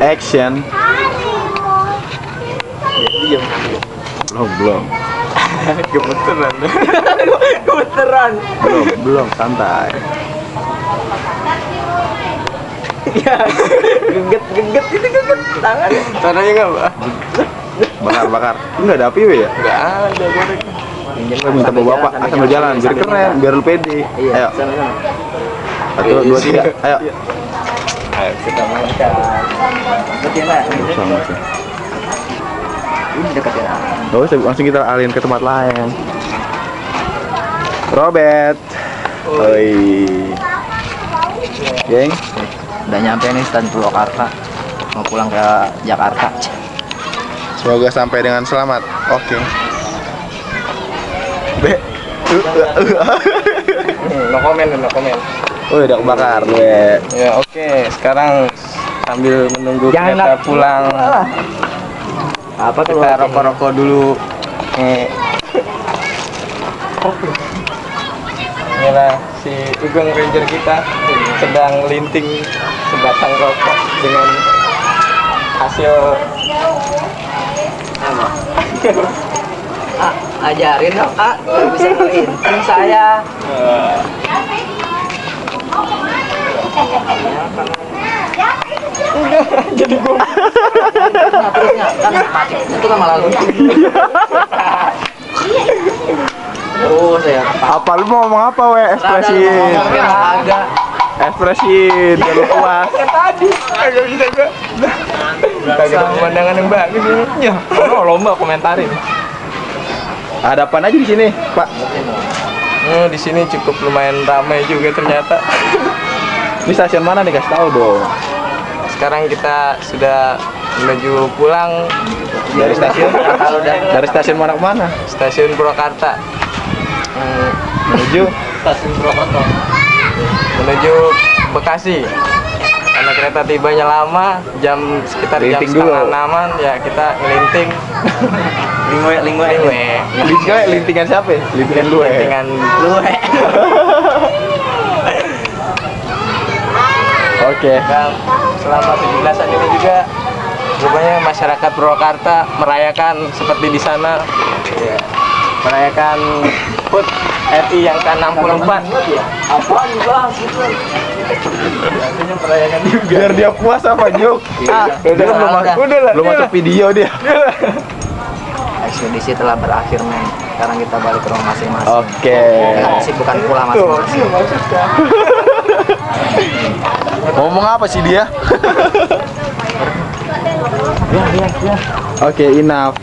Action. Diam. Belum. Gemeteran. Gemeteran. Belum, santai. Ya, geget itu geget tangan. Tangannya enggak, Pak? Bakar. Enggak ada api ya? Enggak ada goreng. Gue minta bawa bapak sambil jalan biar keren, biar lu pede. Ayo. Sana. 1, 2, 3. Ayo. Ayo kita makan. Betul ya? Sama sih. Ini dekat ya. Langsung kita alihin ke tempat lain. Robert. Oi. Geng. Udah nyampe nih stand Purwakarta. Mau pulang ke Jakarta. Semoga sampai dengan selamat. Oke. No comment. Oh, udah kebakar, gue. Ya oke, sekarang sambil menunggu kereta pulang. Apa kita rokok-rokok dulu. Inilah si Ugeng Ranger kita sedang linting sebatang rokok dengan hasil apa? Ajarin dong, nggak bisa ngelinting saya. Jadi gue terusnya kan mati itu kan malah lucu. Oh saya Apa lu mau ngomong apa, we? Ekspresin. agak Ekspresin, biar lu puas. tadi agak bisa gue. Kagak ada pemandangan yang bagus ini. Ya, lomba komentarin. Ada apaan aja di sini, Pak? Di sini cukup lumayan ramai juga ternyata. Ini stasiun mana nih, kasih tahu dong. Sekarang kita sudah menuju pulang Dari stasiun? Dari stasiun mana ke mana? Stasiun Purwakarta. Menuju Stasiun Purwakarta. Menuju Bekasi. Karena kereta tibanya lama, sekitar jam Linting setengah dulu. 6-an ya kita ngelinting. Lingwe. lintingan siapa ya? Lintingan lu, Lintingan luwe. Oke. Dan selama 17-an ini juga rupanya masyarakat Purwakarta merayakan seperti di sana, ya, merayakan HUT RI yang ke-64. Apaan bang? Artinya merayakan juga. Biar dia puas apa, Juk? Belum masuk video dia. Ekspedisi telah berakhir, men. Sekarang kita balik ke rumah masing-masing. Oke. Bukan pulang masing-masing. Ngomong apa sih dia? Ya. Oke, enough.